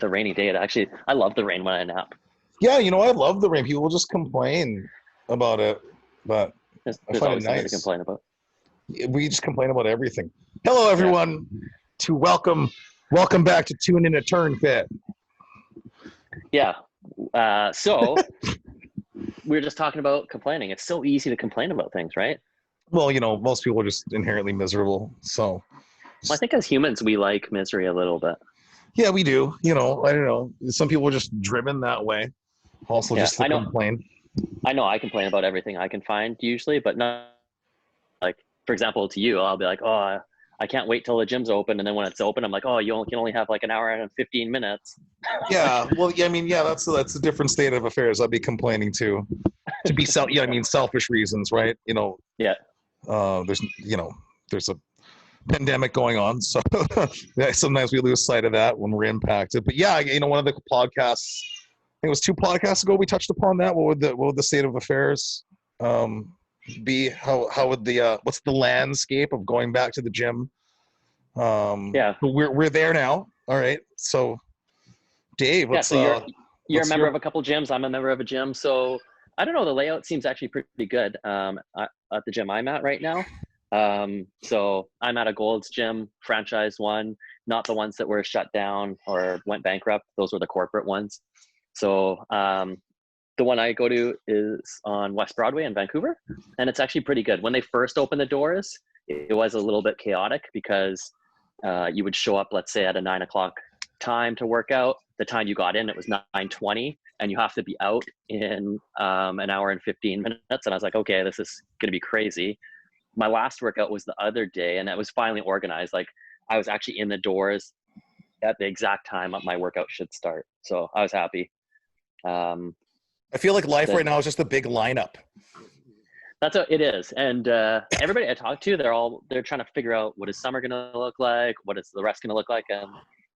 the rainy day. I love the rain when I nap. Yeah, I love the rain. People just complain about it, but I There's find always it something to nice. complain about. We just complain about everything. Hello, everyone. Welcome back to TuneIn to Turnfit. Yeah. So we were just talking about complaining. It's so easy to complain about things, right? Well, most people are just inherently miserable. So I think as humans, we like misery a little bit. yeah, we do. I don't know. Some people are just driven that way. Also, Yeah, just to complain. I know I complain about everything I can find usually, but not like, for example, to you, I'll be like, oh, I can't wait till the gym's open. And then when it's open, I'm like, oh, can only have like an hour and 15 minutes. Yeah. Well, yeah, I mean, yeah, that's a different state of affairs. I'd be complaining too. To be selfish reasons, right? Yeah. There's a pandemic going on, so yeah, sometimes we lose sight of that when we're impacted. But yeah, one of the podcasts, I think it was 2 podcasts ago, we touched upon that. What would the state of affairs be? How would what's the landscape of going back to the gym? Yeah. But we're there now. All right. So Dave, so you're a member of a couple gyms. I'm a member of a gym. So I don't know. The layout seems actually pretty good at the gym I'm at right now. So I'm at a Gold's gym, franchise one, not the ones that were shut down or went bankrupt. Those were the corporate ones. So the one I go to is on West Broadway in Vancouver, and it's actually pretty good. When they first opened the doors, it was a little bit chaotic because you would show up, let's say, at a 9 o'clock time to work out. The time you got in, it was 9:20, and you have to be out in an hour and 15 minutes. And I was like, okay, this is going to be crazy. My last workout was the other day, and it was finally organized. Like, I was actually in the doors at the exact time my workout should start. So I was happy. I feel like life right now is just a big lineup. That's what it is. And everybody I talk to, they're trying to figure out, what is summer going to look like? What is the rest going to look like? And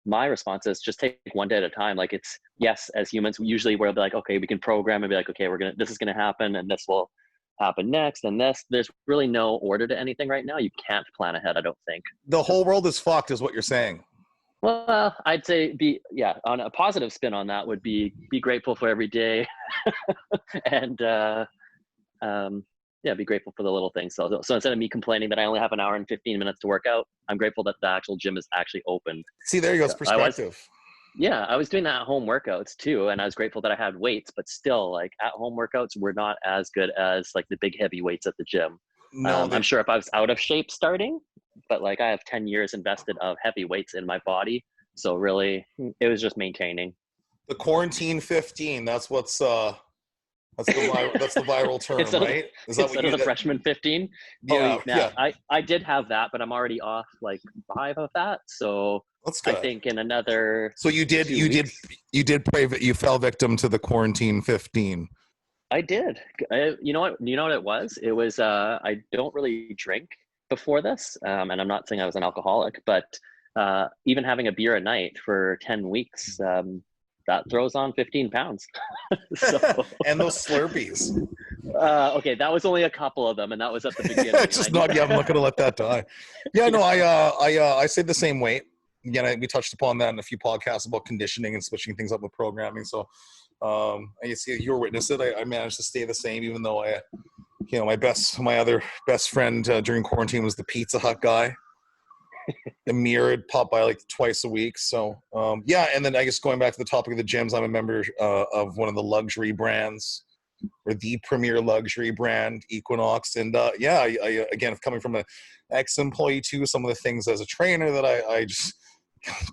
my response is just take one day at a time. Like, it's, yes, as humans, usually we'll be like, okay, we can program and be like, okay, this is going to happen, and this will happen next, and there's really no order to anything right now. You can't plan ahead, I don't think. The whole world is fucked, is what you're saying. Well, I'd say on a positive spin on that would be grateful for every day. And be grateful for the little things. So instead of me complaining that I only have an hour and 15 minutes to work out, I'm grateful that the actual gym is actually open. See, there you go. It's perspective. I was doing that at home workouts too, and I was grateful that I had weights, but still, like, at home workouts were not as good as like the big heavy weights at the gym. No, I'm sure if I was out of shape starting, but like, I have 10 years invested of heavy weights in my body, so really it was just maintaining. The quarantine 15. That's what's that's the viral term, right? Is that instead of the freshman 15? Yeah. I did have that, but I'm already off like 5 of that, so that's good. I think in another. So you fell victim to the quarantine 15. I did. You know what it was? It was I don't really drink before this, and I'm not saying I was an alcoholic, but even having a beer a night for 10 weeks, that throws on 15 pounds. So, and those Slurpees. Okay, that was only a couple of them, and that was at the beginning. I'm not going to let that die. Yeah, no, I stayed the same weight. Again, we touched upon that in a few podcasts about conditioning and switching things up with programming. So, you see, you're witness it. I managed to stay the same, even though my other best friend during quarantine was the Pizza Hut guy. Amir had popped by like twice a week. So, and then I guess going back to the topic of the gyms, I'm a member of one of the luxury brands, or the premier luxury brand, Equinox. And I again, coming from an ex-employee too, some of the things as a trainer that I just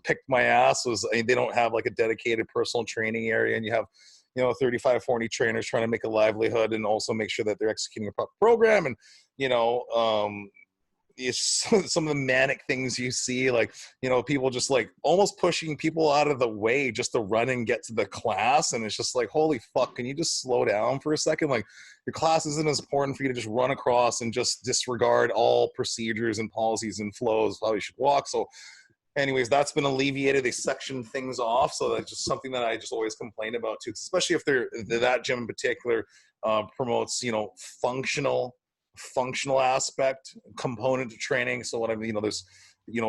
picked my ass was, they don't have like a dedicated personal training area, and you have 35, 40 trainers trying to make a livelihood and also make sure that they're executing a proper program. And it's some of the manic things you see, like, people just like almost pushing people out of the way just to run and get to the class. And it's just like, holy fuck, can you just slow down for a second? Like, your class isn't as important for you to just run across and just disregard all procedures and policies and flows, how you should walk. So anyways, that's been alleviated. They section things off. So that's just something that I just always complain about too, especially if that gym in particular promotes, functional aspect component to training. So what I mean, there's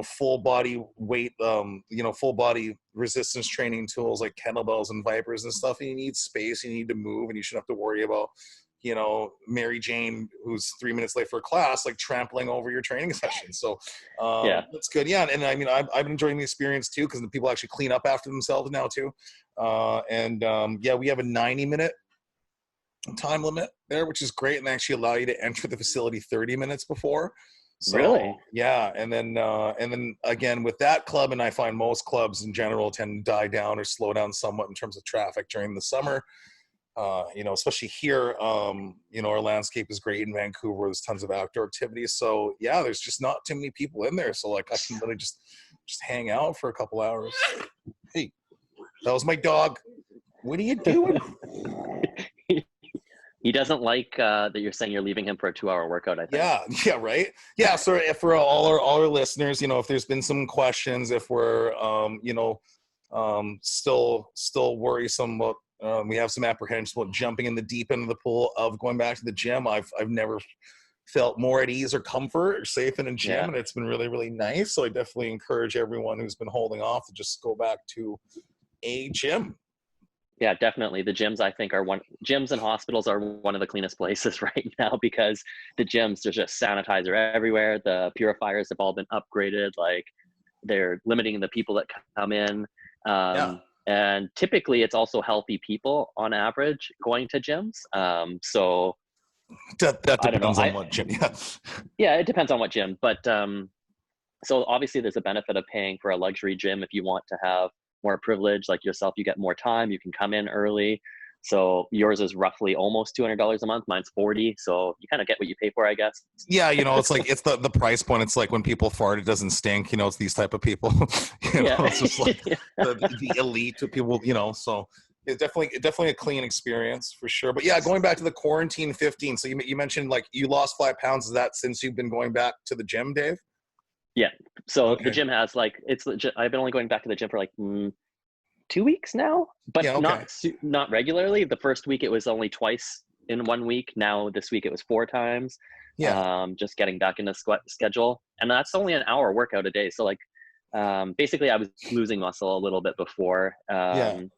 full body weight, full body resistance training tools like kettlebells and vipers and stuff. And you need space, you need to move, and you shouldn't have to worry about, Mary Jane, who's 3 minutes late for a class, like trampling over your training session. So that's good. Yeah. And I mean, I've been enjoying the experience too, because the people actually clean up after themselves now too. We have a 90-minute time limit there, which is great. And they actually allow you to enter the facility 30 minutes before. So, really? Yeah. And then again, with that club, and I find most clubs in general tend to die down or slow down somewhat in terms of traffic during the summer. Especially here, our landscape is great in Vancouver. There's tons of outdoor activities. So yeah, there's just not too many people in there. So like I can really just hang out for a couple hours. Hey, that was my dog. What are you doing? He doesn't like that you're saying you're leaving him for a 2-hour workout, I think. Yeah, right. Yeah, so if for all our listeners, if there's been some questions, if we're still worrisome about, we have some apprehensions about jumping in the deep end of the pool of going back to the gym. I've never felt more at ease or comfort or safe in a gym, and it's been really, really nice. So I definitely encourage everyone who's been holding off to just go back to a gym. Yeah, definitely. The gyms, I think, gyms and hospitals are one of the cleanest places right now, because the gyms, there's just sanitizer everywhere. The purifiers have all been upgraded. Like, they're limiting the people that come in. And typically it's also healthy people on average going to gyms. So that depends on what gym. Yeah, it depends on what gym. But so obviously there's a benefit of paying for a luxury gym. If you want to have more privilege like yourself, you get more time, you can come in early. So yours is roughly almost $200 a month. Mine's $40. So you kind of get what you pay for, I guess. Yeah. It's like, it's the price point. It's like when people fart, it doesn't stink, it's these type of people, it's just like the elite of people, so it's definitely a clean experience for sure. But yeah, going back to the quarantine 15. So you mentioned like you lost 5 pounds. Is that since you've been going back to the gym, Dave? Yeah. So the gym has it's legit. I've been only going back to the gym for like 2 weeks now, but not regularly. The first week it was only twice in 1 week. Now this week it was 4 times. Just getting back in the schedule, and that's only an hour workout a day. So like, basically I was losing muscle a little bit before. But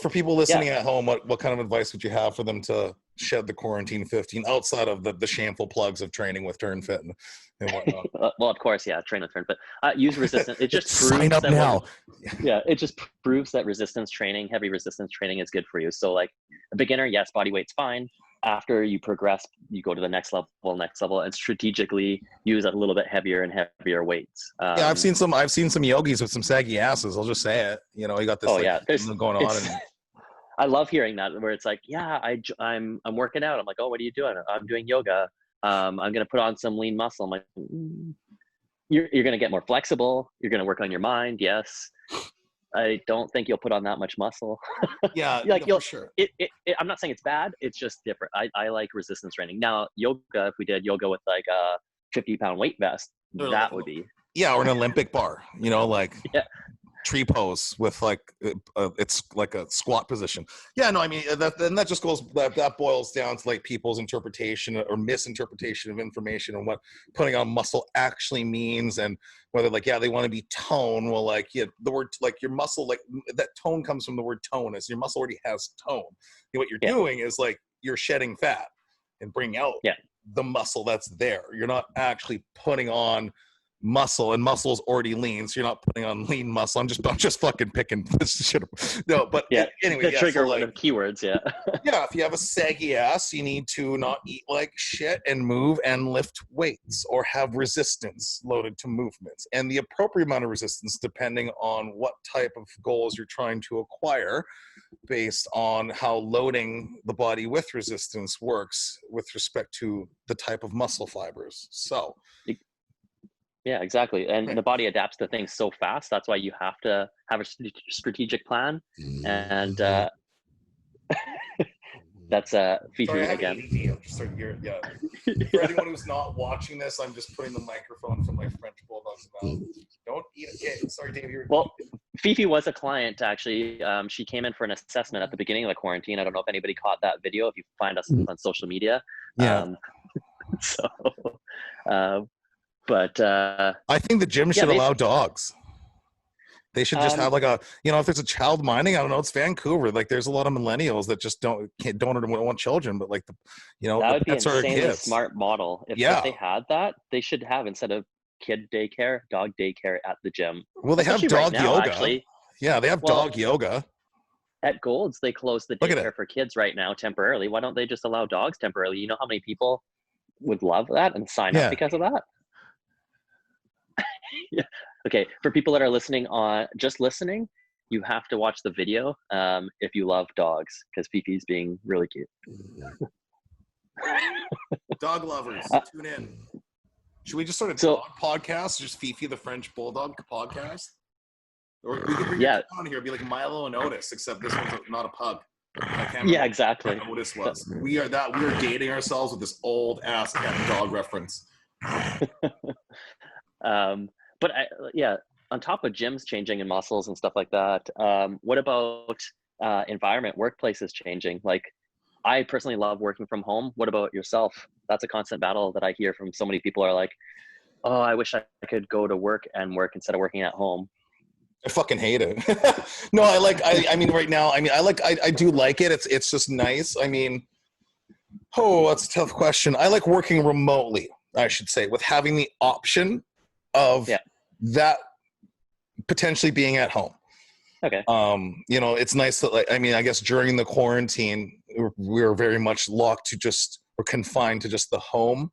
for people listening at home, what kind of advice would you have for them to shed the quarantine 15 outside of the shameful plugs of training with Turnfit and whatnot? Well, of course, train with Turnfit. Use resistance. It just sign up now. It just proves that heavy resistance training is good for you. So like a beginner, yes, body weight's fine. After you progress, you go to the next level, and strategically use a little bit heavier and heavier weights. I've seen some yogis with some saggy asses. I'll just say it. You got this going on. I love hearing that, where it's like, I'm working out. I'm like, oh, what are you doing? I'm doing yoga. I'm going to put on some lean muscle. I'm like, you're going to get more flexible. You're going to work on your mind. Yes. I don't think you'll put on that much muscle. For sure. I'm not saying it's bad. It's just different. I like resistance training. Now, yoga, if we did yoga with like a 50-pound weight vest, that would be. Yeah, or an Olympic bar, tree pose with like it's like a squat position. That just goes, that boils down to like people's interpretation or misinterpretation of information and what putting on muscle actually means, and whether they want to be tone. Well, the word, like your muscle, like that tone comes from the word tone, as your muscle already has tone. What you're doing is like you're shedding fat and bringing out the muscle that's there. You're not actually putting on muscle, and muscle is already lean, so you're not putting on lean muscle. I'm just fucking picking this shit. No, but anyway, the trigger one of keywords. If you have a saggy ass, you need to not eat like shit and move and lift weights or have resistance loaded to movements, and the appropriate amount of resistance depending on what type of goals you're trying to acquire, based on how loading the body with resistance works with respect to the type of muscle fibers. So yeah, exactly. And the body adapts to things so fast. That's why you have to have a strategic plan. And that's Fifi again. For anyone who's not watching this, I'm just putting the microphone from my French bulldog's mouth. Don't eat it. Sorry, Dave. Well, Fifi was a client, actually. She came in for an assessment at the beginning of the quarantine. I don't know if anybody caught that video. If you find us on social media. But I think the gym yeah, should allow dogs. They should just have um, like a, if there's a child minding, I don't know, it's Vancouver. Like there's a lot of millennials that just don't want children, but like that the would be pets are insanely kids. smart model. If Yeah. they had that, they should have, instead of kid daycare, dog daycare at the gym. Well, they have Especially right dog now, yoga. actually. Yeah, they have Well, dog yoga. at Gold's, they closed the Look at it. daycare for kids right now temporarily. Why don't they just allow dogs temporarily? You know how many people would love that and sign up Yeah. because of that? Yeah. Okay, for people that are listening just listening, you have to watch the video if you love dogs, because Fifi's being really cute. Dog lovers, tune in. Should we just start a So, dog podcast? Just Fifi the French Bulldog podcast? Or we could bring yeah, your kid on here, it'd be like Milo and Otis, except this one's not a pug. I can't remember yeah, exactly. what Otis was. We are dating ourselves with this old ass dog reference. But yeah, on top of gyms changing and muscles and stuff like that, what about environment, workplaces changing? Like, I personally love working from home. What about yourself? That's a constant battle that I hear from so many people are like, oh, I wish I could go to work instead of working at home. I fucking hate it. No, I mean, right now, I mean, I do like it. It's just nice. I mean, that's a tough question. I like working remotely, I should say, with having the option of that potentially being at home. Okay. It's nice that, like, I mean, I guess during the quarantine, we were very much we're confined to just the home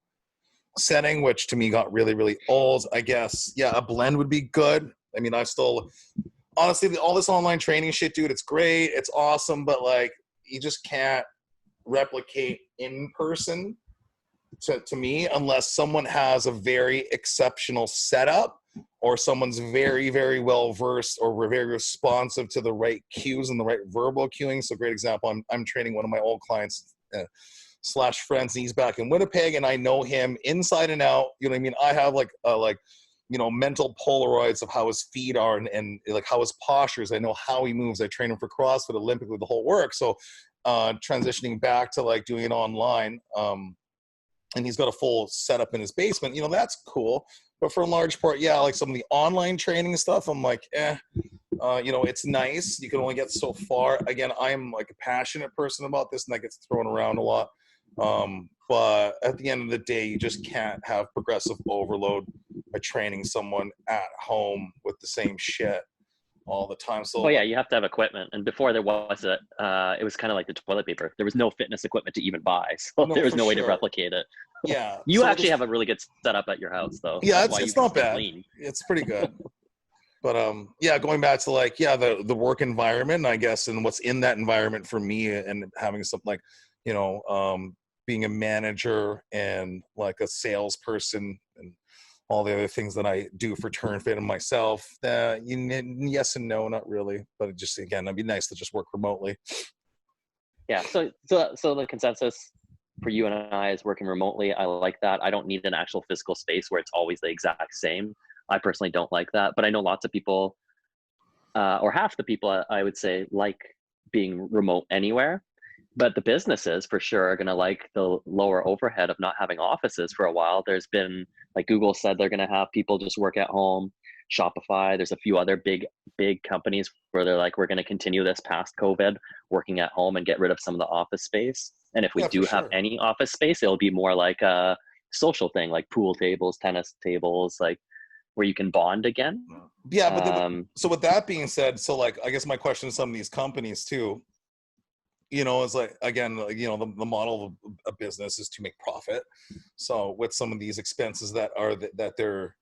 setting, which to me got really, really old. I guess, a blend would be good. I mean, honestly, all this online training shit, dude, it's great. It's awesome. But like, you just can't replicate in person to me, unless someone has a very exceptional setup or someone's very, very well versed or very responsive to the right cues and the right verbal cueing. So great example, I'm training one of my old clients slash friends, and he's back in Winnipeg, and I know him inside and out. You know what I mean? I have mental Polaroids of how his feet are and like how his posture is. I know how he moves. I train him for CrossFit, Olympically, the whole work. So transitioning back to like doing it online, and he's got a full setup in his basement, that's cool. But for a large part, like some of the online training stuff, I'm like, it's nice. You can only get so far. Again, I'm like a passionate person about this, and that gets thrown around a lot. But at the end of the day, you just can't have progressive overload by training someone at home with the same shit all the time. So, well, yeah, you have to have equipment. And before there was it was kind of like the toilet paper. There was no fitness equipment to even buy. So there was no way to replicate it. Yeah. You actually have a really good setup at your house, though. Yeah, it's not bad. Clean. It's pretty good. But going back to like, the work environment, I guess, and what's in that environment for me, and having something like, being a manager and like a salesperson and all the other things that I do for Turnfit and myself, yes and no, not really. But just, again, it'd be nice to just work remotely. Yeah. So the consensus for you and I is working remotely. I like that. I don't need an actual physical space where it's always the exact same. I personally don't like that, but I know lots of people, or half the people, I would say, like being remote anywhere. But the businesses for sure are going to like the lower overhead of not having offices for a while. There's been, like Google said, they're going to have people just work at home. Shopify, there's a few other big companies where they're like, we're going to continue this past COVID, working at home and get rid of some of the office space. And if we do have any office space, it'll be more like a social thing, like pool tables, tennis tables, like where you can bond again. Yeah, but so with that being said, so like, I guess my question to some of these companies too, is like, again, the model of a business is to make profit. So with some of these expenses that they're,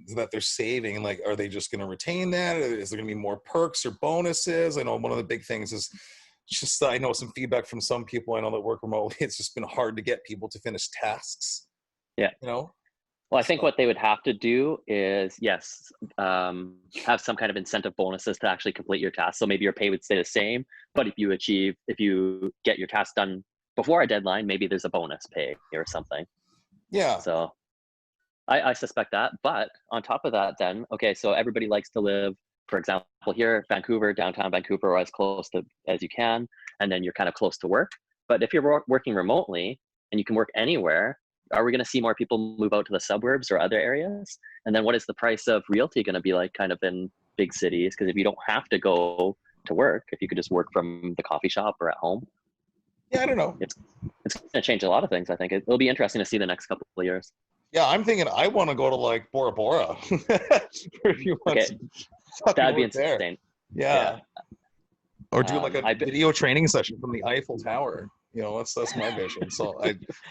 that they're saving, like, are they just going to retain that? Is there going to be more perks or bonuses? I know one of the big things is just, I know some feedback from some people I know that work remotely. It's just been hard to get people to finish tasks. Yeah. Well, I think what they would have to do is, have some kind of incentive bonuses to actually complete your task. So maybe your pay would stay the same, but if you get your task done before a deadline, maybe there's a bonus pay or something. Yeah. So I suspect that. But on top of that, then, okay, so everybody likes to live, for example, here, Vancouver, downtown Vancouver, or as close to as you can, and then you're kind of close to work. But if you're working remotely and you can work anywhere, are we going to see more people move out to the suburbs or other areas? And then what is the price of realty going to be like kind of in big cities? Because if you don't have to go to work, if you could just work from the coffee shop or at home, Yeah, I don't know. it's going to change a lot of things. I think it'll be interesting to see the next couple of years. Yeah, I'm thinking I want to go to like Bora Bora for a few months. Okay. That'd be insane. There. Yeah. Or do like a video training session from the Eiffel Tower. You know, that's my vision. So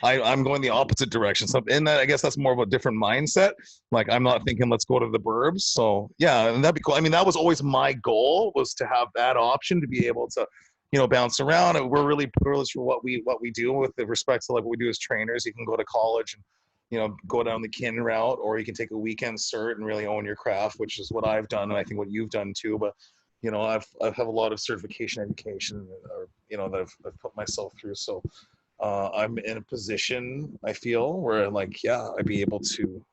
I'm going the opposite direction. So in that, I guess that's more of a different mindset. Like I'm not thinking let's go to the burbs. So yeah, and that'd be cool. I mean, that was always my goal, was to have that option to be able to, you know, bounce around. And we're really privileged for what we do with the respect to like what we do as trainers. You can go to college and, you know, go down the kin route, or you can take a weekend cert and really own your craft, which is what I've done, and I think what you've done too. But you know, I have a lot of certification education, or, you know, that I've put myself through. So I'm in a position, I feel, where like, yeah, I'd be able to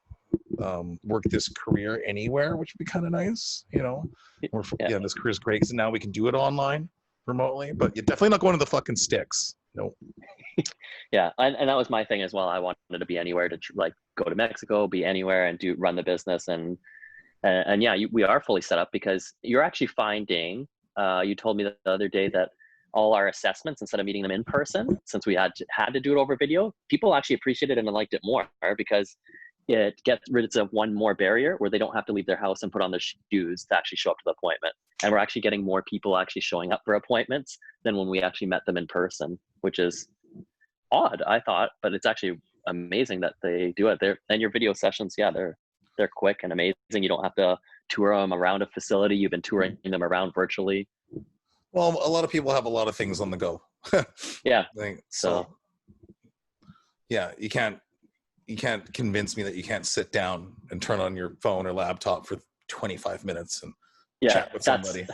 work this career anywhere, which would be kind of nice, you know. This career is great because now we can do it online, remotely, but you're definitely not going to the fucking sticks. No. Yeah, and that was my thing as well. I wanted to be anywhere, to like go to Mexico, be anywhere, and run the business. And yeah, we are fully set up, because you're actually finding, you told me the other day that all our assessments, instead of meeting them in person, since we had to do it over video, people actually appreciated it and liked it more, because it gets rid of one more barrier where they don't have to leave their house and put on their shoes to actually show up to the appointment. And we're actually getting more people actually showing up for appointments than when we actually met them in person, which is odd, I thought, but it's actually amazing that they do it. And your video sessions, yeah, they're quick and amazing. You don't have to tour them around a facility. You've been touring them around virtually. Well, a lot of people have a lot of things on the go. Yeah. So yeah, you can't convince me that you can't sit down and turn on your phone or laptop for 25 minutes and chat with somebody.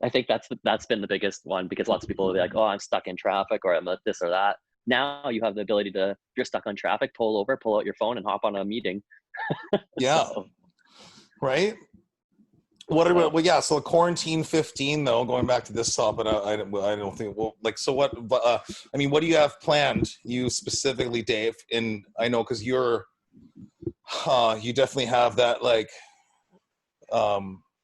I think that's been the biggest one, because lots of people will be like, oh, I'm stuck in traffic, or I'm this or that. Now you have the ability to, if you're stuck on traffic, pull out your phone and hop on a meeting. Yeah. Right. So quarantine 15, though, going back to this topic, I don't think, well, like, so what, I mean, what do you have planned, you specifically, Dave? And I know, cause you definitely have that, like,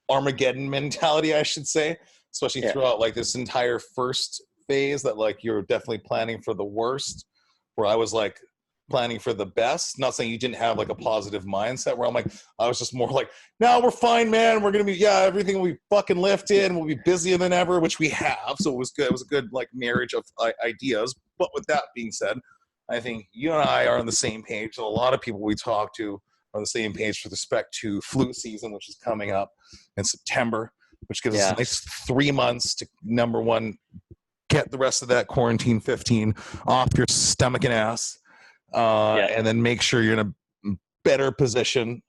Armageddon mentality, I should say, especially throughout like this entire first phase, that like you're definitely planning for the worst, where I was like planning for the best. Not saying you didn't have like a positive mindset, where I'm like, I was just more like, no, we're fine, man. We're going to be, everything will be fucking lifted and we'll be busier than ever, which we have. So it was good. It was a good like marriage of ideas. But with that being said, I think you and I are on the same page. And a lot of people we talk to are on the same page with respect to flu season, which is coming up in September, which gives us a nice 3 months to, number one, get the rest of that quarantine 15 off your stomach and ass. And then make sure you're in a better position,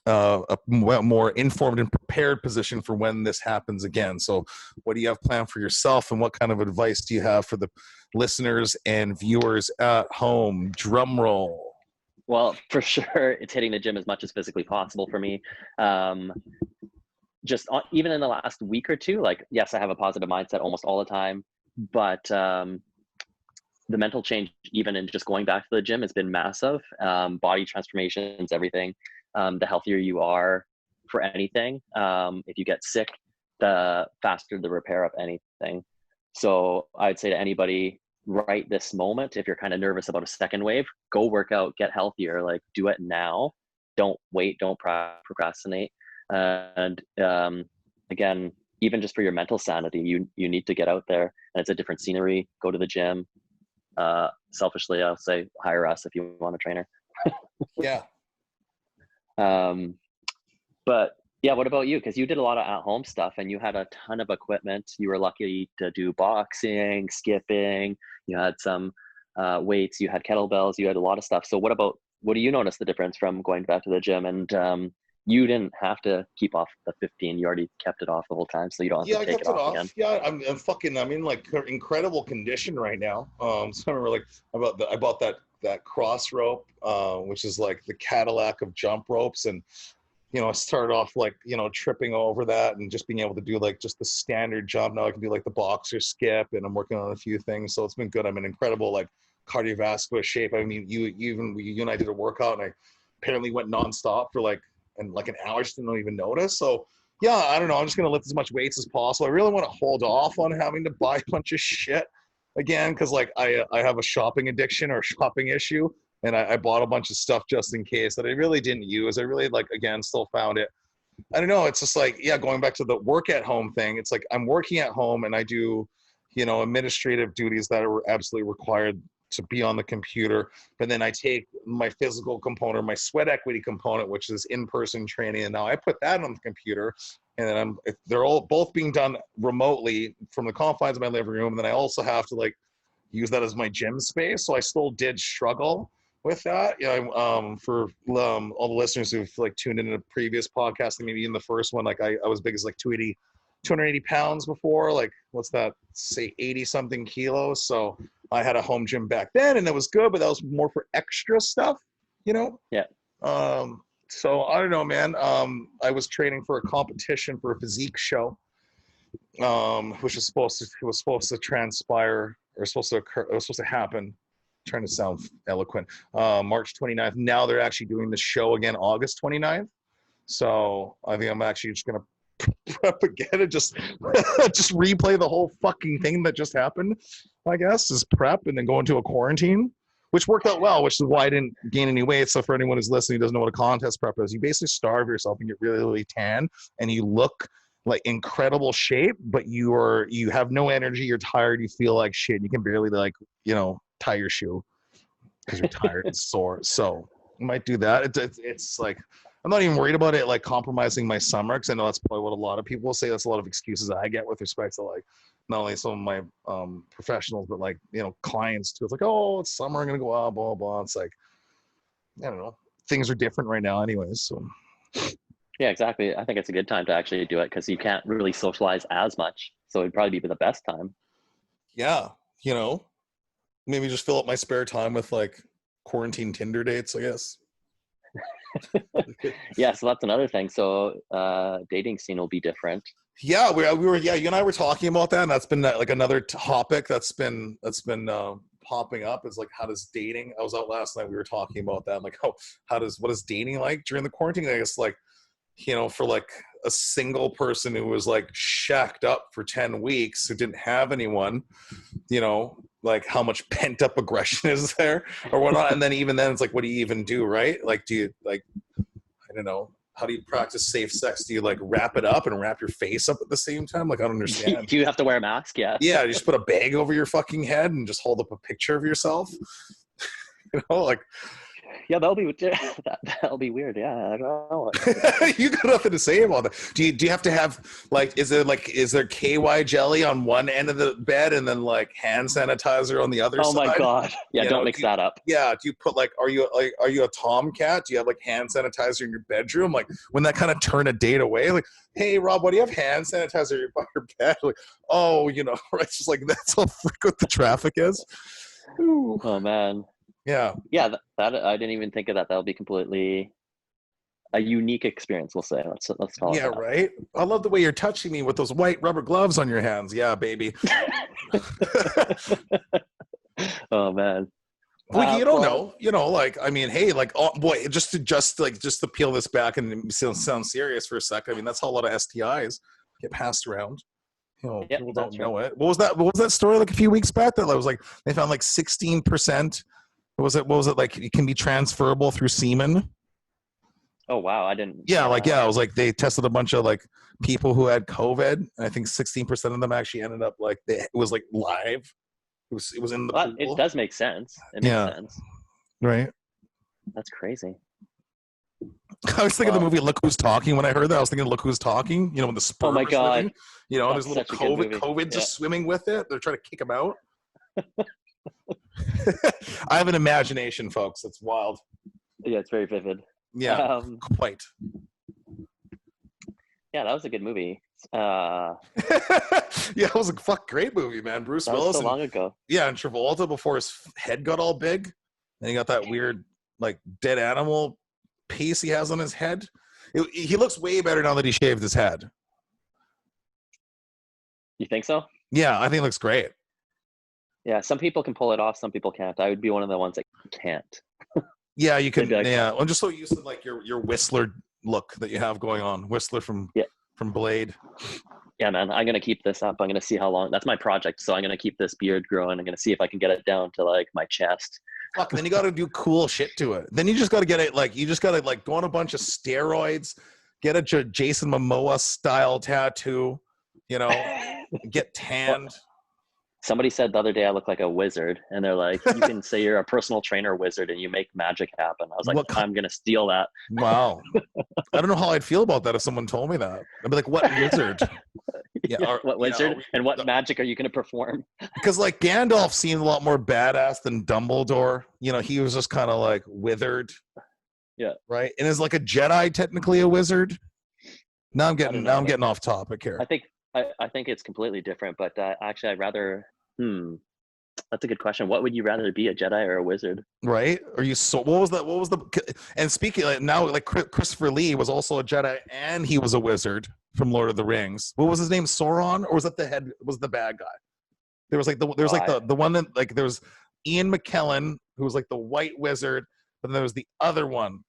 a more informed and prepared position for when this happens again. So what do you have planned for yourself, and what kind of advice do you have for the listeners and viewers at home? Drum roll. Well, for sure, it's hitting the gym as much as physically possible for me. Just even in the last week or two, like, yes, I have a positive mindset almost all the time, but the mental change, even in just going back to the gym, has been massive. Body transformations, everything. The healthier you are for anything. If you get sick, the faster the repair of anything. So I'd say to anybody right this moment, if you're kind of nervous about a second wave, go work out, get healthier, like do it now. Don't wait, don't procrastinate. And again, even just for your mental sanity, you need to get out there, and it's a different scenery. Go to the gym. Selfishly, I'll say hire us if you want a trainer. Yeah. But yeah, what about you? Because you did a lot of at-home stuff, and you had a ton of equipment. You were lucky to do boxing, skipping. You had some weights. You had kettlebells. You had a lot of stuff. So what do you notice the difference from going back to the gym? And you didn't have to keep off the 15. You already kept it off the whole time, so you don't have to take it off again. Yeah, I'm in like incredible condition right now. So I remember like I bought that cross rope, which is like the Cadillac of jump ropes, and I started off like tripping over that and just being able to do like just the standard jump. Now I can do like the boxer skip, and I'm working on a few things, so it's been good. I'm in incredible like cardiovascular shape. I mean, you and I did a workout, and I apparently went nonstop for like an hour, just didn't even notice. So yeah, I don't know. I'm just gonna lift as much weights as possible. I really want to hold off on having to buy a bunch of shit again, because like I have a shopping addiction or a shopping issue, and I bought a bunch of stuff just in case that I really didn't use. I really like, again, still found it. I don't know. It's just like, yeah, going back to the work at home thing. It's like I'm working at home and I do, administrative duties that are absolutely required to be on the computer. But then I take my physical component, my sweat equity component, which is in-person training, and now I put that on the computer. And then they're all both being done remotely from the confines of my living room. And then I also have to like use that as my gym space. So I still did struggle with that. For all the listeners who've like tuned into the previous podcast, and maybe in the first one, like I was big as like 280 pounds before, like what's that, say 80 something kilos. So I had a home gym back then, and it was good, but that was more for extra stuff, Yeah. So I don't know, man. I was training for a competition for a physique show, which was supposed to transpire, or supposed to occur. It was supposed to happen. I'm trying to sound eloquent. March 29th. Now they're actually doing the show again, August 29th. So I think I'm actually just gonna prep again and just replay the whole fucking thing that just happened. I guess is prep and then go into a quarantine, which worked out well, which is why I didn't gain any weight. So for anyone who's listening who doesn't know what a contest prep is, you basically starve yourself and get really, really tan, and you look like incredible shape, but you have no energy, you're tired, you feel like shit, you can barely like, tie your shoe because you're tired and sore. So I might do that. It's like, I'm not even worried about it like compromising my summer, because I know that's probably what a lot of people will say. That's a lot of excuses I get with respect to like not only some of my professionals, but like, clients too. It's like, oh, it's summer, I'm gonna go out, blah, blah. It's like, I don't know. Things are different right now anyways. So Yeah, exactly. I think it's a good time to actually do it because you can't really socialize as much. So it'd probably be the best time. yeah, maybe just fill up my spare time with like quarantine Tinder dates, I guess. Yeah, so that's another thing. So dating scene will be different. Yeah, we were you and I were talking about that, and that's been like another topic that's been popping up, is like, how does dating, I was out last night, we were talking about that, like what is dating like during the quarantine? I guess like, for like a single person who was like shacked up for 10 weeks who didn't have anyone, like how much pent up aggression is there or whatnot. And then even then it's like, what do you even do, right? Like, do you like, I don't know, how do you practice safe sex? Do you like wrap it up and wrap your face up at the same time? Like, I don't understand. Do you have to wear a mask? Yeah. Yeah, you just put a bag over your fucking head and just hold up a picture of yourself. Like, yeah, that'll be weird. Yeah, I don't know. You got nothing to say about that. Do you have to have like, is there KY jelly on one end of the bed and then like hand sanitizer on the other side? Oh my god. Yeah, don't mix that up. Yeah, do you put like, are you a tomcat? Do you have like hand sanitizer in your bedroom? Like, when that kind of turn a date away, like, hey Rob, what do you have hand sanitizer by your bed? Like, oh, right? It's just like, that's how frequent the traffic is. Ooh. Oh man. Yeah. Yeah, that I didn't even think of that. That'll be completely a unique experience, we'll say. Let's call it. Yeah, right. I love the way you're touching me with those white rubber gloves on your hands. Yeah, baby. Oh man. Well, you don't know, like, I mean, hey, like, oh boy, just to peel this back and sound serious for a second. I mean, that's how a lot of STIs get passed around. People don't know it. What was that story like a few weeks back that I was like, they found like 16%. What was it like? It can be transferable through semen. Oh wow, I didn't. Yeah, it was like they tested a bunch of like people who had COVID, and I think 16% of them actually ended up like it was like live. It was in the pool. It does make sense. It makes sense. Right. That's crazy. I was thinking of the movie Look Who's Talking when I heard that. I was thinking Look Who's Talking, when the sperm. Oh my god. Swimming. There's little COVID just swimming with it. They're trying to kick him out. I have an imagination, folks. It's wild. Yeah, it's very vivid. Yeah, quite. Yeah, that was a good movie. Yeah, it was a great movie, man. Bruce Willis. So long ago. Yeah, and Travolta before his head got all big, and he got that weird like dead animal piece he has on his head. He looks way better now that he shaved his head. You think so? Yeah, I think it looks great. Yeah, some people can pull it off, some people can't. I would be one of the ones that can't. Yeah, you can. Like, Yeah, I'm just so used to like your Whistler look that you have going on. Whistler from yeah, Blade. yeah, man, I'm gonna keep this up. I'm gonna see how long. That's my project. So I'm gonna keep this beard growing. I'm gonna see if I can get it down to like my chest. Fuck, then you got to do cool shit to it. Then you just got to get it like you just got to like go on a bunch of steroids, get a Jason Momoa style tattoo, you know, get tanned. Somebody said the other day I look like a wizard, and they're like, "You can say you're a personal trainer wizard and you make magic happen." I was like, "I'm gonna steal that." Wow, I don't know how I'd feel about that if someone told me that. I'd be like, "What wizard?" Yeah, what wizard and what magic are you gonna perform? Because like Gandalf seemed a lot more badass than Dumbledore. You know, he was just kind of like withered. Yeah. Right. And is like a Jedi technically a wizard? Now I'm getting off topic here. I think it's completely different, but actually I'd rather. That's a good question. What would you rather be, a Jedi or a wizard? Right? Are you so? What was the? And speaking like, now, like Christopher Lee was also a Jedi and he was a wizard from Lord of the Rings. What was his name? Sauron, or was that the head? Was the bad guy? There was like the one that like there was Ian McKellen who was like the white wizard, but then there was the other one.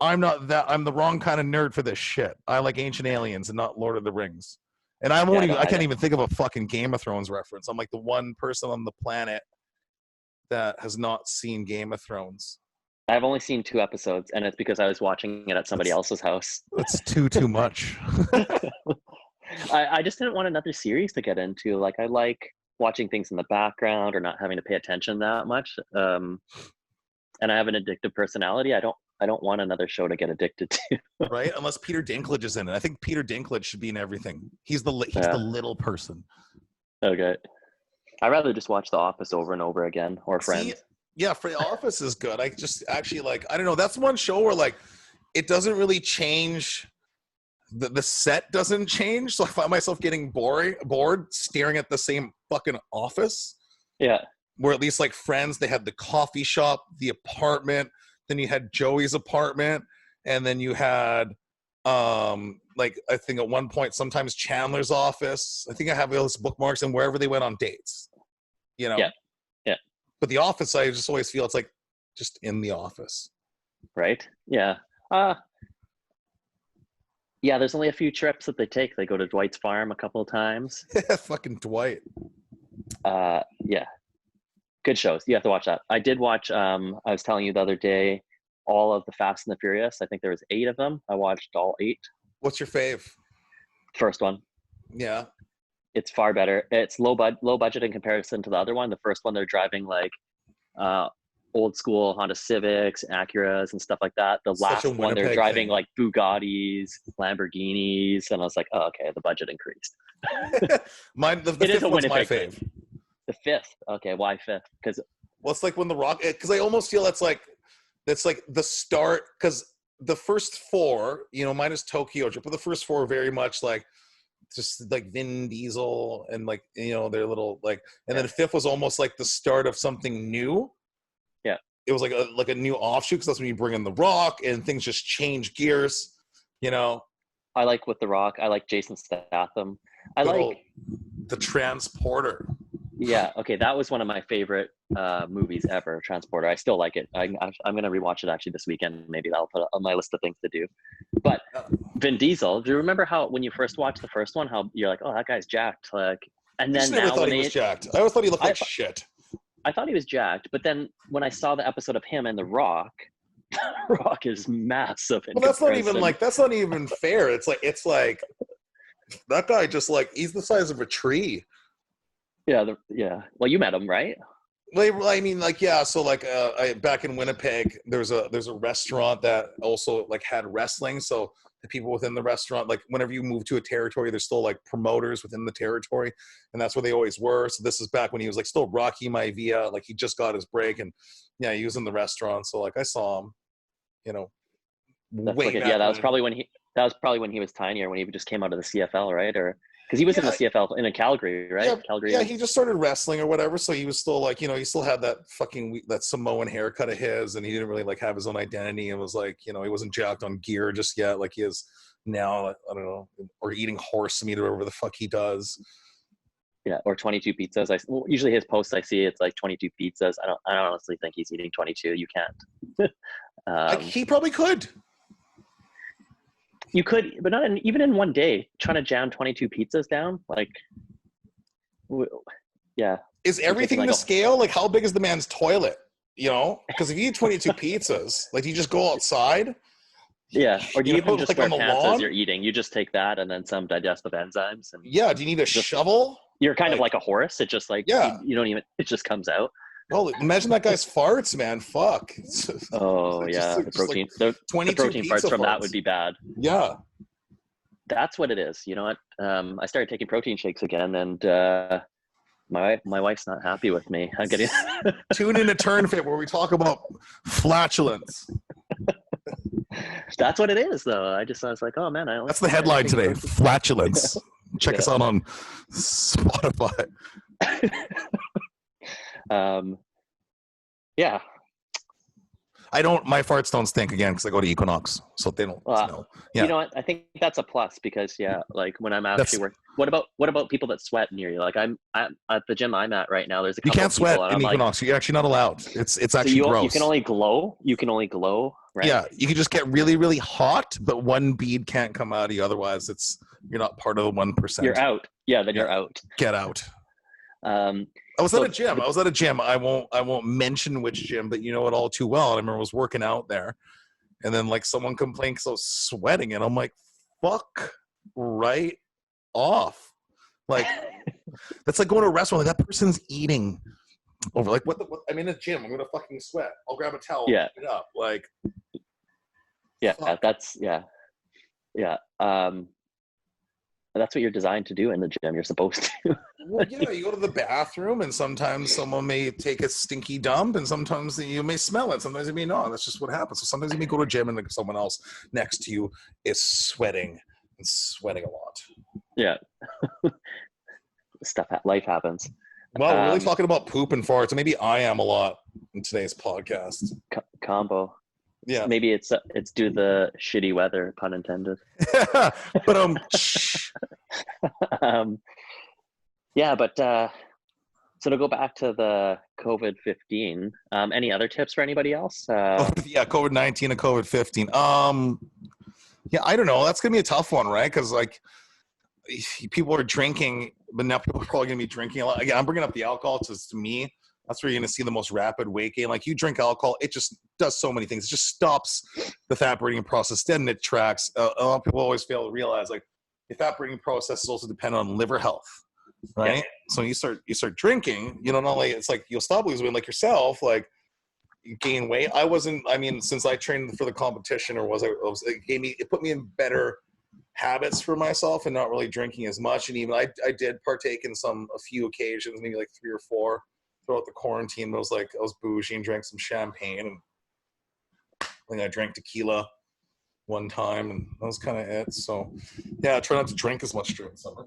I'm the wrong kind of nerd for this shit. I like Ancient Aliens and not Lord of the Rings. And I can't even think of a fucking Game of Thrones reference. I'm like the one person on the planet that has not seen Game of Thrones. I've only seen 2 episodes, and it's because I was watching it at somebody else's house. That's too much. I just didn't want another series to get into. Like, I like watching things in the background or not having to pay attention that much. And I have an addictive personality. I don't want another show to get addicted to. Right? Unless Peter Dinklage is in it. I think Peter Dinklage should be in everything. He's the little person. Okay. I'd rather just watch The Office over and over again, or Friends. Yeah, for The Office is good. I just actually like, I don't know. That's one show where like it doesn't really change. The set doesn't change. So I find myself getting bored staring at the same fucking office. Yeah. Where at least like Friends, they had the coffee shop, the apartment, then you had Joey's apartment, and then you had like I think at one point sometimes Chandler's office. I think I have those bookmarks and wherever they went on dates. You know? Yeah. But The Office, I just always feel it's like just in the office. Right? Yeah. Yeah, there's only a few trips that they take. They go to Dwight's farm a couple of times. Yeah, fucking Dwight. Yeah. Good shows. You have to watch that. I did watch, I was telling you the other day, all of the Fast and the Furious. I think there was 8 of them. I watched all 8. What's your fave? First one. Yeah. It's far better. It's low budget in comparison to the other one. The first one, they're driving like old school Honda Civics, Acuras, and stuff like that. The last one, they're driving like Bugattis, Lamborghinis, and I was like, oh, okay, the budget increased. The fifth one's my fave. The 5th. Okay, why 5th? Because it's like when The Rock. Because I almost feel that's like the start. Because the first 4, minus Tokyo Drift, but the first 4 are very much like just like Vin Diesel and like their little like, and then 5th was almost like the start of something new. Yeah, it was like a new offshoot because that's when you bring in The Rock and things just change gears. I like with The Rock. I like Jason Statham. I like The Transporter. Yeah. Okay. That was one of my favorite movies ever, Transporter. I still like it. I'm going to rewatch it actually this weekend. Maybe that'll put it on my list of things to do. But Vin Diesel, do you remember how when you first watched the first one, how you're like, oh, that guy's jacked? Like, and then I thought he was jacked. I always thought he looked like shit. I thought he was jacked, but then when I saw the episode of him and The Rock, Rock is massive. Well, that's not even fair. It's like that guy just like he's the size of a tree. Yeah. Well, you met him, right? Well, I mean, like, yeah. So, like, back in Winnipeg, there's a restaurant that also like had wrestling. So the people within the restaurant, like, whenever you move to a territory, there's still like promoters within the territory, and that's where they always were. So this is back when he was like still Rocky Maivia, like he just got his break, and yeah, he was in the restaurant. So like I saw him, that was probably when he was tinier, when he just came out of the CFL, right? Or because he was in the CFL in Calgary, right? Yeah, Calgary. Yeah, he just started wrestling or whatever. So he was still like, he still had that that Samoan haircut of his, and he didn't really like have his own identity, and was like, he wasn't jacked on gear just yet, like he is now. I don't know, or eating horse meat or whatever the fuck he does. Yeah, or 22 pizzas. Usually his posts I see it's like 22 pizzas. I don't honestly think he's eating 22. You can't. He probably could. You could, but not even in one day. Trying to jam 22 pizzas down, like, yeah. Is everything like to scale? Like, how big is the man's toilet? You know, because if you eat 22 pizzas, like, you just go outside. Yeah, or do you even just like wear on the pants lawn? as you're eating? You just take that and then some digestive enzymes. And yeah, do you need a shovel? You're kind of like a horse. It just like, yeah, you don't even, it just comes out. Well, imagine that guy's farts, man. Fuck. Oh yeah, the protein. Like the protein parts from that would be bad. Yeah, that's what it is. You know what? I started taking protein shakes again, and my wife's not happy with me. I'm getting Tune in to Turnfit where we talk about flatulence. That's what it is, though. I was like, oh man, that's the headline today. Flatulence. Check us out on Spotify. Yeah. My farts don't stink again because I go to Equinox, so they don't smell. Yeah. You know what? I think that's a plus because like when I'm actually working. What about people that sweat near you? Like I'm at the gym I'm at right now. There's a couple you can't sweat in Equinox. You're actually not allowed. It's actually gross. You can only glow. You can only glow. Right? Yeah, you can just get really, really hot, but one bead can't come out of you. Otherwise, you're not part of the 1%. You're out. Yeah, then you're out. Get out. I was at a gym. I won't mention which gym, but you know it all too well. And I remember I was working out there, and then like someone complained because I was sweating, and I'm like, "Fuck right off!" Like that's like going to a restaurant. Like that person's eating over. Like what? I'm in a gym. I'm gonna fucking sweat. I'll grab a towel. Yeah. It up. Like. Yeah, that's yeah. That's what you're designed to do in the gym. You're supposed to. Well, yeah, you go to the bathroom, and sometimes someone may take a stinky dump, and sometimes you may smell it. Sometimes you may not. That's just what happens. So sometimes you may go to a gym, and someone else next to you is sweating a lot. Yeah. Life happens. Well, we're really talking about poop and farts. Maybe I am a lot in today's podcast. Combo. Yeah. Maybe it's due to the shitty weather, pun intended. But yeah, but so to go back to the COVID-15, any other tips for anybody else? Yeah, COVID-19 and COVID-15. Yeah, I don't know. That's gonna be a tough one, right? Because like people are drinking, but now people are probably gonna be drinking a lot. Again, I'm bringing up the alcohol because to me, that's where you're going to see the most rapid weight gain. Like you drink alcohol, it just does so many things. It just stops the fat burning process. Then it tracks. A lot of people always fail to realize like the fat burning process is also dependent on liver health, right? Yeah. So you start drinking, you know, not only it's like you'll stop losing weight like yourself, like you gain weight. Since I trained for the competition it put me in better habits for myself and not really drinking as much. And even I did partake in a few occasions, maybe like 3 or 4. Throughout the quarantine, I was bougie and drank some champagne, and I think I drank tequila one time, and that was kind of it. So, yeah, I try not to drink as much during summer.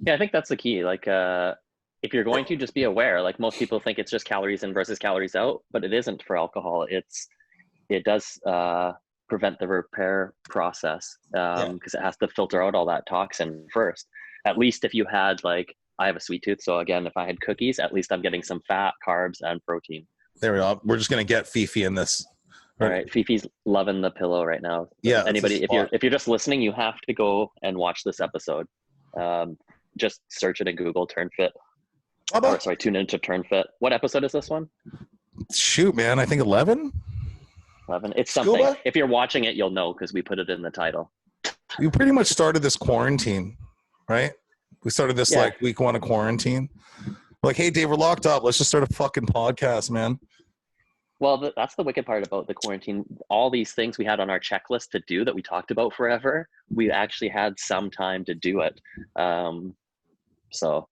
Yeah, I think that's the key. Like, if you're going to, just be aware. Like most people think it's just calories in versus calories out, but it isn't for alcohol. It does prevent the repair process because it has to filter out all that toxin first. At least if you had I have a sweet tooth, so again, if I had cookies, at least I'm getting some fat, carbs, and protein. There we go. We're just gonna get Fifi in this. All right, Fifi's loving the pillow right now. Yeah. Anybody, if you're just listening, you have to go and watch this episode. Just search it in Google, Turnfit. Tune into Turnfit. What episode is this one? Shoot, man, I think 11. 11. It's something. Scuba? If you're watching it, you'll know because we put it in the title. We pretty much started this quarantine, right? We started this week 1 of quarantine. Like, hey, Dave, we're locked up. Let's just start a fucking podcast, man. Well, that's the wicked part about the quarantine. All these things we had on our checklist to do that we talked about forever, we actually had some time to do it. So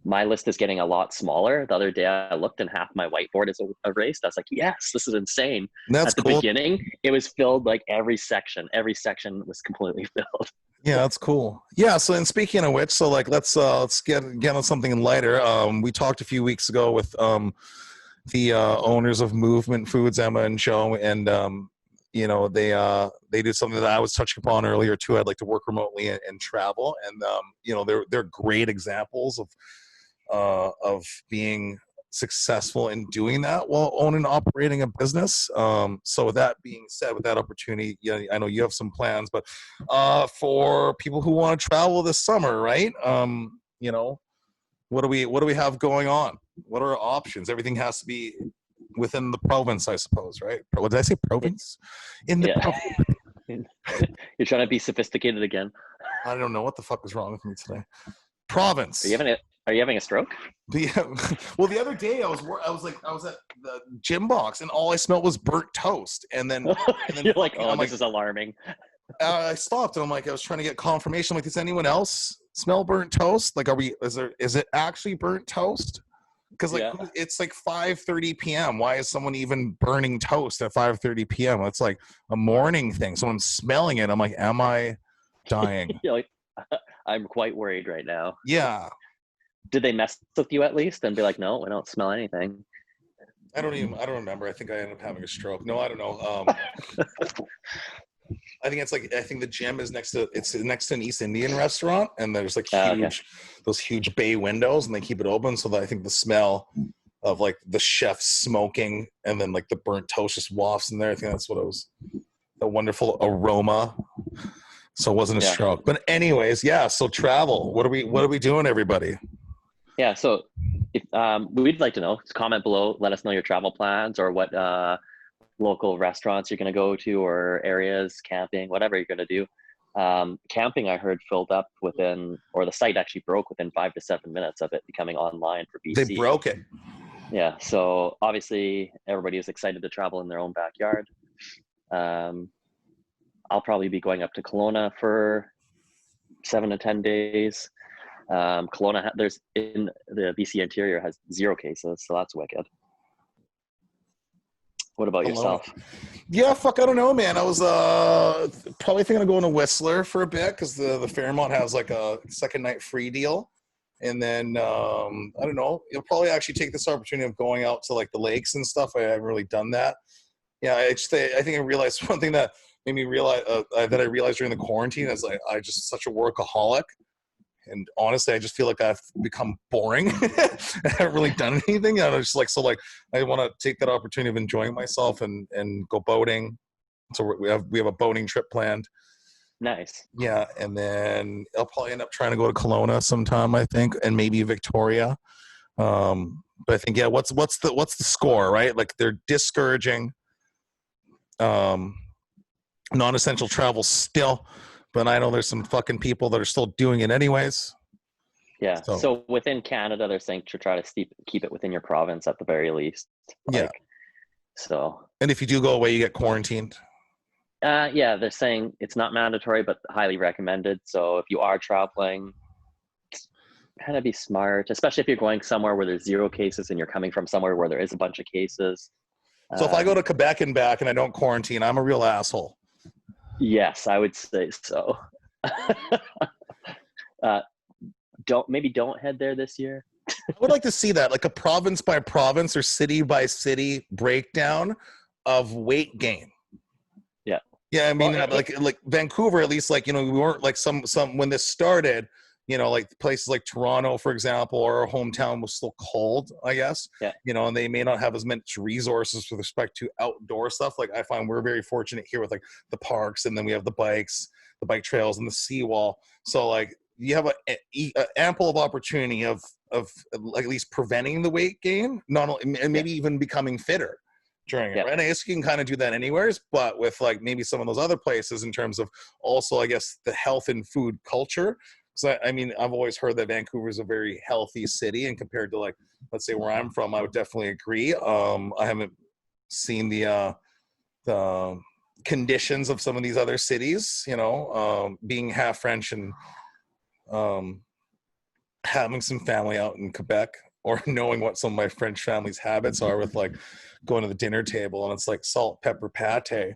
my list is getting a lot smaller. The other day I looked and half my whiteboard is erased. I was like, yes, this is insane. That's At the beginning, it was filled every section was completely filled. Yeah, that's cool. Yeah, so and speaking of which, so let's get on something lighter. We talked a few weeks ago with the owners of Movement Foods, Emma and Joe, and they do something that I was touching upon earlier too. I'd like to work remotely and travel, and they're great examples of being successful in doing that while owning and operating a business. So with that being said, with that opportunity, I know you have some plans, but for people who want to travel this summer, right? What do we have going on? What are our options? Everything has to be within the province, I suppose, right? What did I say? Province? In the province. You're trying to be sophisticated again. I don't know what the fuck is wrong with me today. Province. Are you having a stroke? Well, the other day I was at the gym box and all I smelled was burnt toast. And then you're like, oh, this is alarming. I stopped and I'm like, I was trying to get confirmation. Like, does anyone else smell burnt toast? Like, is it actually burnt toast? Because it's like 5:30 p.m. Why is someone even burning toast at 5:30 p.m.? It's like a morning thing. So I'm smelling it. I'm like, am I dying? You're like, I'm quite worried right now. Yeah. Did they mess with you at least and be like, no, we don't smell anything? I don't remember. I think I ended up having a stroke. No, I don't know. I think the gym is next to an East Indian restaurant, and there's like those huge bay windows, and they keep it open. So that I think the smell of like the chef smoking and then like the burnt toast just wafts in there. I think that's what it was. The wonderful aroma. So it wasn't a stroke. But anyways, so travel. What are we doing, everybody? Yeah, so if we'd like to know, comment below, let us know your travel plans or what local restaurants you're going to go to or areas, camping, whatever you're going to do. Camping, I heard, filled up or the site actually broke within 5 to 7 minutes of it becoming online for BC. They broke it. Yeah, so obviously everybody is excited to travel in their own backyard. I'll probably be going up to Kelowna for 7 to 10 days. Kelowna, there's in the BC interior has 0 cases, so that's wicked. What about yourself? Yeah, I don't know, man. I was probably thinking of going to Whistler for a bit because the Fairmont has like a second night free deal. And then, I don't know, you'll probably actually take this opportunity of going out to like the lakes and stuff. I haven't really done that. Yeah, I think I realized one thing that made me realize that I realized during the quarantine is like I just such a workaholic. And honestly, I just feel like I've become boring. I haven't really done anything. I just I want to take that opportunity of enjoying myself and go boating. So we have a boating trip planned. Nice. Yeah, and then I'll probably end up trying to go to Kelowna sometime, I think, and maybe Victoria. But I think what's the score, right? Like they're discouraging non-essential travel still. But I know there's some fucking people that are still doing it anyways. Yeah. So within Canada, they're saying to try to keep it within your province at the very least. So. And if you do go away, you get quarantined. They're saying it's not mandatory, but highly recommended. So if you are traveling, kind of be smart, especially if you're going somewhere where there's 0 cases and you're coming from somewhere where there is a bunch of cases. So if I go to Quebec and back and I don't quarantine, I'm a real asshole. Yes, I would say so. Don't head there this year. I would like to see that, like a province by province or city by city breakdown of weight gain. Yeah. Yeah, I mean, like Vancouver, at least, like, we weren't like some when this started, like places like Toronto, for example, or our hometown was still cold, I guess. Yeah. And they may not have as much resources with respect to outdoor stuff. Like I find we're very fortunate here with like the parks, and then we have the bikes, the bike trails, and the seawall. So like you have a ample of opportunity of like at least preventing the weight gain, not only, and maybe even becoming fitter during it. Right? I guess you can kind of do that anywheres, but with like maybe some of those other places in terms of also, I guess, the health and food culture. So, I mean, I've always heard that Vancouver is a very healthy city, and compared to like, let's say where I'm from, I would definitely agree. I haven't seen the conditions of some of these other cities, being half French and having some family out in Quebec, or knowing what some of my French family's habits are with like going to the dinner table and it's like salt, pepper, pate,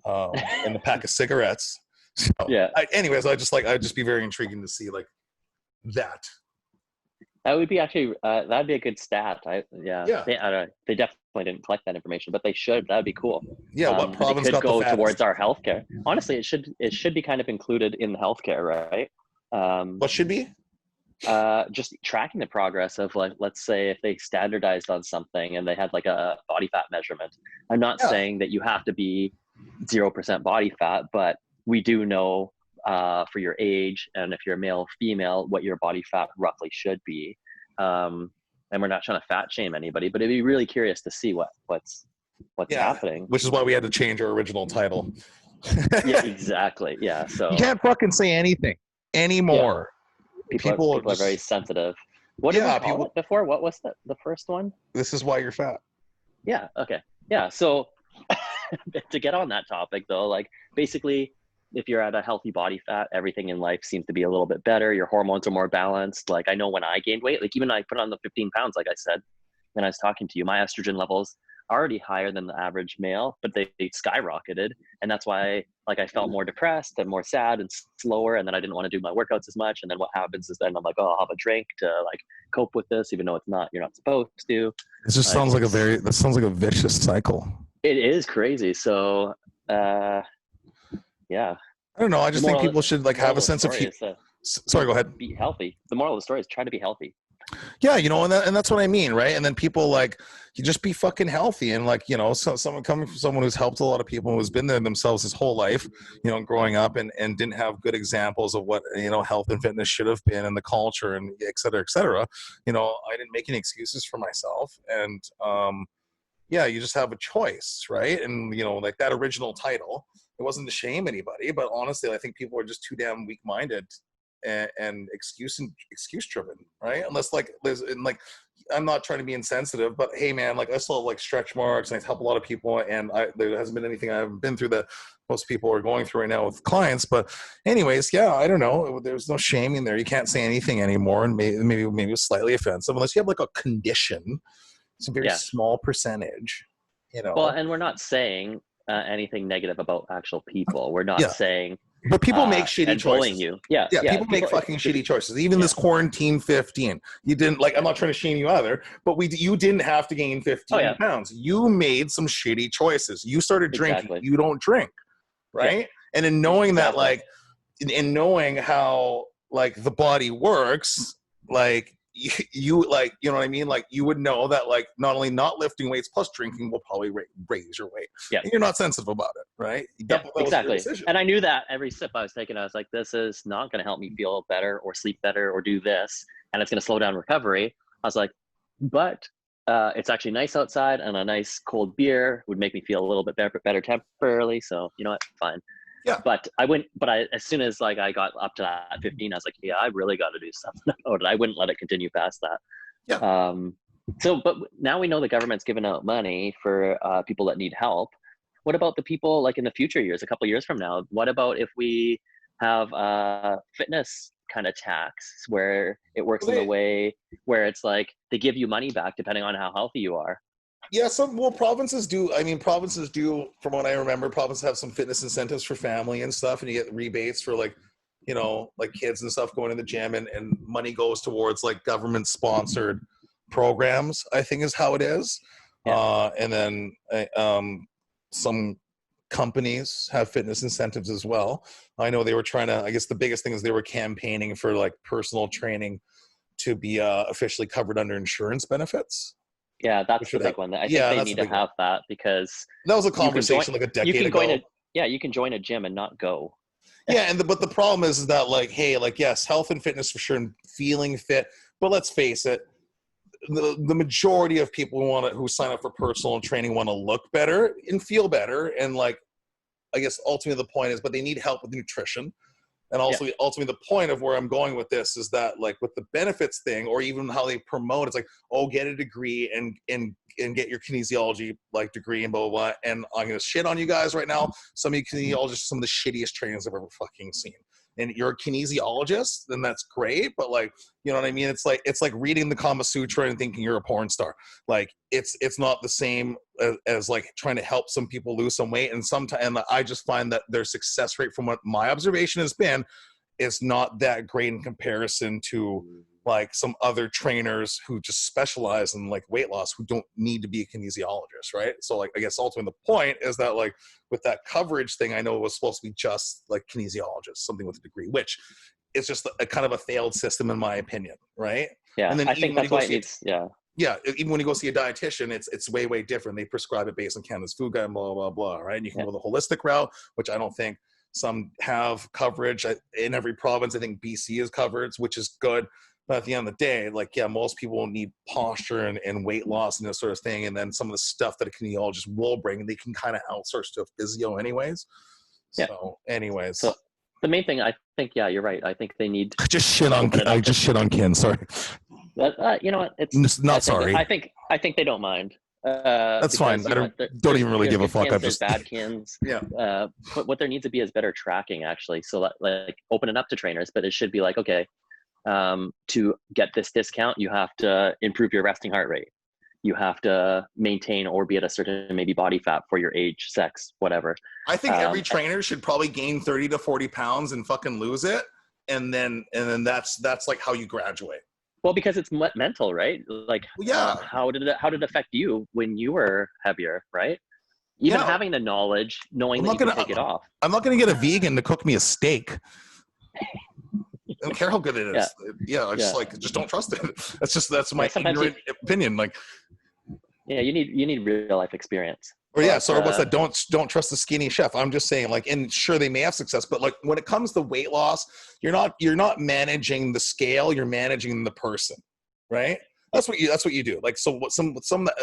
and a pack of cigarettes. So, yeah. Anyways, I'd just be very intriguing to see like that. That would be actually that'd be a good stat. Yeah. They definitely didn't collect that information, but they should. That'd be cool. Yeah, what They province could got the go fattest? towards our healthcare. Honestly, it should be kind of included in the healthcare, right? What should be? Just tracking the progress of, like, let's say if they standardized on something and they had like a body fat measurement. I'm not Yeah. saying that you have to be 0% body fat, but we do know for your age and if you're male or female what your body fat roughly should be. And we're not trying to fat shame anybody, but it'd be really curious to see what's happening. Which is why we had to change our original title. Yeah, exactly. Yeah, so you can't fucking say anything anymore. People are very sensitive. What did we call it before? What was the first one? This is why you're fat. Yeah. Okay. Yeah. So to get on that topic though, like basically if you're at a healthy body fat, everything in life seems to be a little bit better. Your hormones are more balanced. Like I know when I gained weight, like even I put on the 15 pounds, like I said, when I was talking to you, my estrogen levels are already higher than the average male, but they skyrocketed. And that's why like I felt more depressed and more sad and slower. And then I didn't want to do my workouts as much. And then what happens is then I'm like, oh, I'll have a drink to like cope with this, even though you're not supposed to. It just sounds like a vicious cycle. It is crazy. So, yeah. I don't know. I just think people should like have a sense of sorry, go ahead. Be healthy. The moral of the story is try to be healthy. Yeah, and that's what I mean, right? And then people like you just be fucking healthy, and like so someone coming from someone who's helped a lot of people, who's been there themselves his whole life, growing up, and didn't have good examples of what health and fitness should have been in the culture, and et cetera, et cetera. I didn't make any excuses for myself, and yeah, you just have a choice, right? And like that original title, it wasn't to shame anybody, but honestly, I think people are just too damn weak-minded and excuse driven, right? Unless I'm not trying to be insensitive, but hey man, like I still have like stretch marks and I help a lot of people, and there hasn't been anything I haven't been through that most people are going through right now with clients. But anyways, yeah, I don't know, there's no shame in there. You can't say anything anymore, and maybe it's slightly offensive unless you have like a condition. It's a very small percentage, well, and we're not saying anything negative about actual people. We're not saying. But people make shitty choices. You. People make fucking shitty choices. Even this quarantine 15, you didn't I'm not trying to shame you either, but you didn't have to gain 15 pounds. You made some shitty choices. You started drinking. You don't drink, right? Yeah. And in knowing that, like, in knowing how like the body works, like. You like, you know what I mean? Like you would know that like not only not lifting weights plus drinking will probably raise your weight. Yeah. And you're not sensitive about it, right? Exactly. And I knew that every sip I was taking, I was like, this is not going to help me feel better or sleep better or do this. And it's going to slow down recovery. I was like, but it's actually nice outside, and a nice cold beer would make me feel a little bit better temporarily. So you know what? Fine. Yeah. But as soon as like I got up to that 15, I was like, yeah, I really got to do something about it. I wouldn't let it continue past that. Yeah. But now we know the government's giving out money for people that need help. What about the people like in the future years, a couple of years from now? What about if we have fitness kind of tax where it works in the way where it's like they give you money back depending on how healthy you are? Yeah, provinces do. I mean, provinces do, from what I remember, provinces have some fitness incentives for family and stuff, and you get rebates for like, like kids and stuff going to the gym, and money goes towards like government sponsored programs, I think is how it is. Yeah. And then some companies have fitness incentives as well. I know they were trying to, I guess the biggest thing is they were campaigning for like personal training to be officially covered under insurance benefits. Yeah, that's the big one. I think they need to have that, because that was a conversation like a decade ago. You can join a gym and not go. Yeah, but the problem is that like, hey, like yes, health and fitness for sure, and feeling fit, but let's face it, the majority of people who sign up for personal training want to look better and feel better, and like, I guess ultimately the point is, but they need help with nutrition. And also, ultimately, the point of where I'm going with this is that, like, with the benefits thing, or even how they promote, it's like, oh, get a degree and get your kinesiology like degree and blah blah blah. And I'm gonna shit on you guys right now. Some of you kinesiologists are some of the shittiest trainers I've ever fucking seen. And you're a kinesiologist, then that's great. But like, you know what I mean? It's like reading the Kama Sutra and thinking you're a porn star. Like it's not the same as like trying to help some people lose some weight. And sometimes I just find that their success rate, from what my observation has been, is not that great in comparison to like some other trainers who just specialize in like weight loss who don't need to be a kinesiologist, right? So like I guess ultimately the point is that like with that coverage thing, I know it was supposed to be just like kinesiologists, something with a degree, which is just a kind of a failed system in my opinion, right? Yeah, And then I even think when that's you go why it see needs. Yeah, yeah, even when you go see a dietitian, it's way different. They prescribe it based on Canada's food guide, blah blah blah, right? And you can yeah, go the holistic route, which I don't think some have coverage in every province. I think BC is covered, which is good. But at the end of the day, like yeah, most people need posture and weight loss and this sort of thing, and then some of the stuff that a kinesiologist will bring, they can kind of outsource to a physio, anyways. yeah. So, anyways, So the main thing, I think, yeah, you're right. I think they need I just shit to on open it I up just shit on Ken. Sorry, but you know what? not sorry. I think they don't mind. That's Because fine. you I know what? don't even really There's give a good fuck. kins, I've there's just bad kins. yeah. But what there needs to be is better tracking, actually. So like open it up to trainers, but it should be like, okay, to get this discount, you have to improve your resting heart rate. You have to maintain or be at a certain maybe body fat for your age, sex, whatever. I think every trainer should probably gain 30 to 40 pounds and fucking lose it. And then that's like how you graduate. Well, because it's mental, right? Like, Well, yeah. How did it affect you when you were heavier, right? Even Yeah. having the knowledge, knowing that you can take it off. I'm not going to get a vegan to cook me a steak. I don't care how good it is. Yeah, I just don't trust it. That's my ignorant opinion. Like, yeah, you need real life experience. Or yeah, so what's that? Don't trust the skinny chef. I'm just saying, like, and sure they may have success, but like when it comes to weight loss, you're not managing the scale, you're managing the person, right? That's what you do. Like, so what some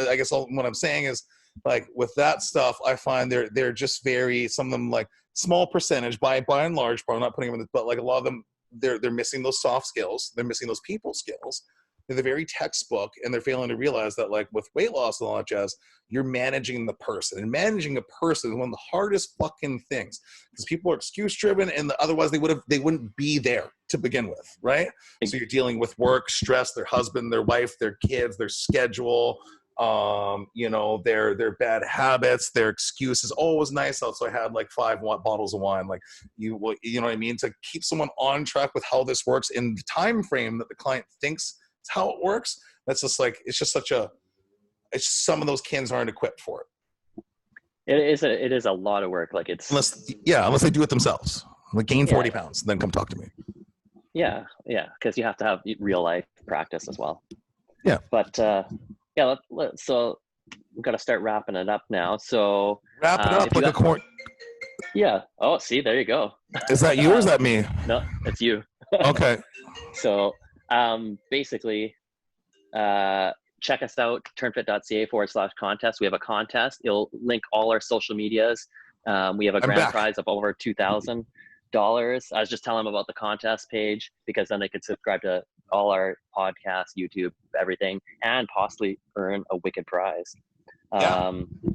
I guess what I'm saying is like with that stuff, I find they're just very, some of them like small percentage by and large, probably not putting them in, but like a lot of them they're missing those soft skills, they're missing those people skills. They're the very textbook, and they're failing to realize that like with weight loss and all that jazz, you're managing the person, and managing a person is one of the hardest fucking things because people are excuse driven, and otherwise they wouldn't be there to begin with, right? So you're dealing with work, stress, their husband, their wife, their kids, their schedule, their bad habits, their excuses. Oh, it was nice out, so I had like 5 bottles of wine. Like you know what I mean? To keep someone on track with how this works in the time frame that the client thinks it's how it works. That's just like, it's some of those kids aren't equipped for it. It is a lot of work. Like unless they do it themselves. Like gain 40 pounds, then come talk to me. Yeah, because you have to have real life practice as well. Yeah, but so we've got to start wrapping it up now. So wrap it up like a corn. Yeah. Oh, see, there you go. Is that you or is that me? No, it's you. Okay. So basically, check us out, turnfit.ca/contest. We have a contest. It'll link all our social medias. We have a grand prize of over $2,000. I was just telling them about the contest page because then they could subscribe to all our podcasts, YouTube, everything, and possibly earn a wicked prize.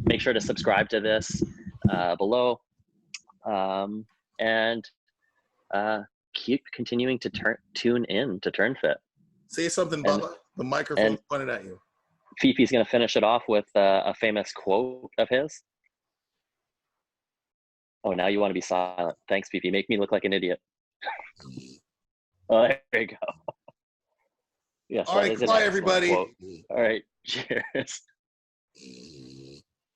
Make sure to subscribe to this below, and keep continuing to tune in to Turnfit. Say something, Bubba. The microphone's pointed at you. Fifi's going to finish it off with a famous quote of his. Oh, now you want to be silent. Thanks, Fifi. Make me look like an idiot. Oh, there you go. Yes. All right, goodbye, everybody. All right, cheers.